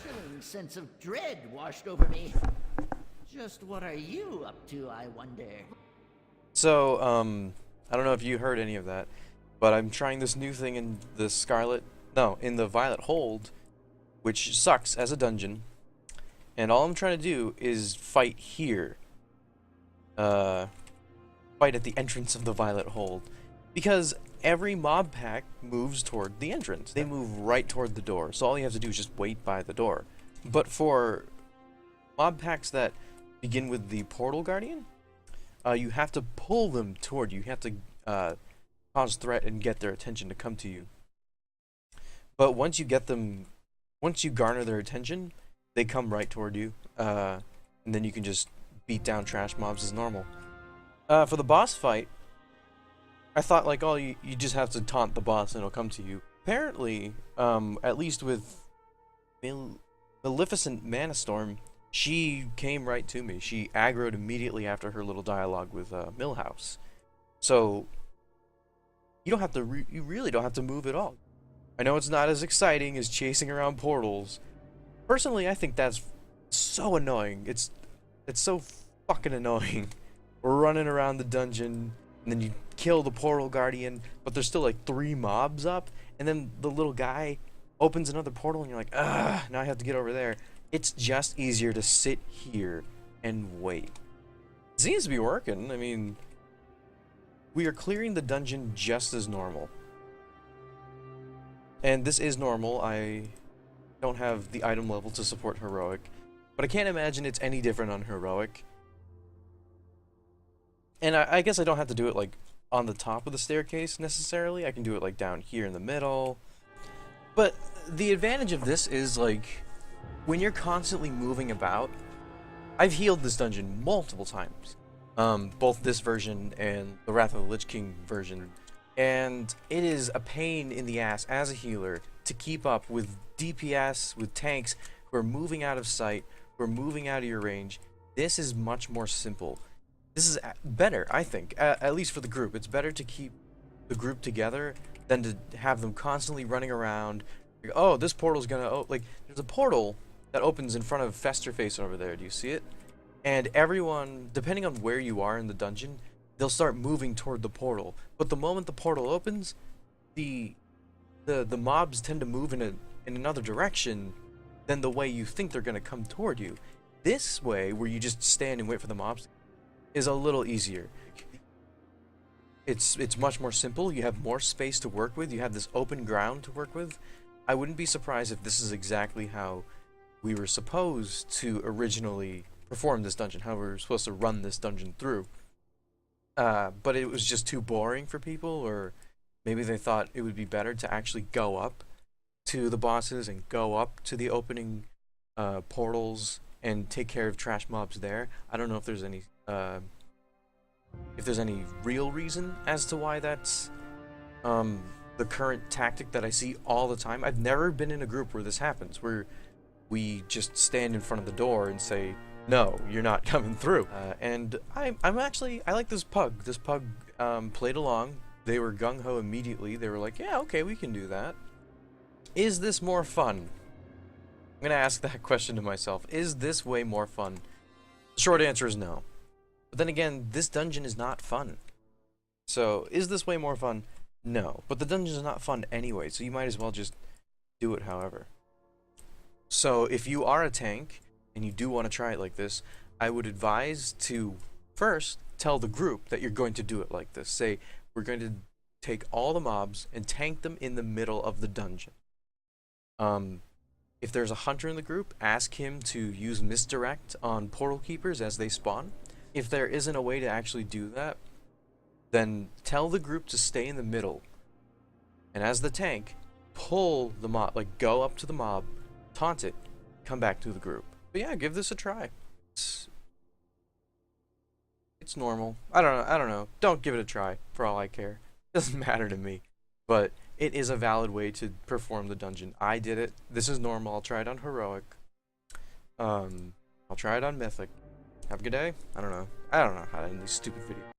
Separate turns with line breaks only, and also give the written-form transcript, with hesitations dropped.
Chilling sense of dread washed over me. Just what are you up to, I wonder?
So, I don't know if you heard any of that, but I'm trying this new thing in the in the Violet Hold, which sucks as a dungeon. And all I'm trying to do is fight here. Fight at the entrance of the Violet Hold. Because every mob pack moves toward the entrance. They move right toward the door. So all you have to do is just wait by the door. But for mob packs that begin with the Portal Guardian, you have to pull them toward you. You have to cause threat and get their attention to come to you. But once you garner their attention, they come right toward you, and then you can just beat down trash mobs as normal. For the boss fight, I thought like, oh, you just have to taunt the boss and it'll come to you. Apparently, at least with Maleficent Manastorm, she came right to me. She aggroed immediately after her little dialogue with Millhouse. So you don't have to. You really don't have to move at all. I know it's not as exciting as chasing around portals. Personally, I think that's so annoying. It's so fucking annoying. We're running around the dungeon, and then you kill the Portal Guardian, but there's still like 3 mobs up, and then the little guy opens another portal, and you're like, ugh, now I have to get over there. It's just easier to sit here and wait. It seems to be working. I mean, we are clearing the dungeon just as normal. And this is normal. I don't have the item level to support heroic, but I can't imagine it's any different on heroic. And I guess I don't have to do it like on the top of the staircase necessarily. I can do it like down here in the middle. But the advantage of this is like when you're constantly moving about. I've healed this dungeon multiple times, both this version and the Wrath of the Lich King version, and it is a pain in the ass as a healer to keep up with DPS, with tanks who are moving out of sight, who are moving out of your range. This is much more simple. This is better, I think, at least for the group. It's better to keep the group together than to have them constantly running around. Like, oh, this portal's gonna like there's a portal that opens in front of Festerface over there. Do you see it? And everyone, depending on where you are in the dungeon, they'll start moving toward the portal. But the moment the portal opens, the mobs tend to move in another direction than the way you think they're gonna come toward you. This way, where you just stand and wait for the mobs, is a little easier. It's much more simple. You have more space to work with. You have this open ground to work with. I wouldn't be surprised if this is exactly how we were supposed to originally perform this dungeon, how we were supposed to run this dungeon through. But it was just too boring for people, or maybe they thought it would be better to actually go up to the bosses and go up to the opening portals and take care of trash mobs there. I don't know if there's any real reason as to why that's the current tactic that I see all the time. I've never been in a group where this happens, where we just stand in front of the door and say, no, you're not coming through. And I like this pug. This pug played along. They were gung-ho immediately. They were like, yeah, okay, we can do that. Is this more fun? I'm gonna ask that question to myself. Is this way more fun? The short answer is no. But then again, this dungeon is not fun. So, is this way more fun? No. But the dungeon is not fun anyway, so you might as well just do it however. So, if you are a tank, and you do want to try it like this, I would advise to first tell the group that you're going to do it like this. Say, we're going to take all the mobs and tank them in the middle of the dungeon. If there's a hunter in the group, ask him to use misdirect on portal keepers as they spawn. If there isn't a way to actually do that, then tell the group to stay in the middle. And as the tank, pull the mob, like go up to the mob, taunt it, come back to the group. But yeah, give this a try. It's normal. I don't know. Don't give it a try, for all I care. It doesn't matter to me. But it is a valid way to perform the dungeon. I did it. This is normal. I'll try it on heroic. I'll try it on mythic. Have a good day. I don't know how to end these stupid videos.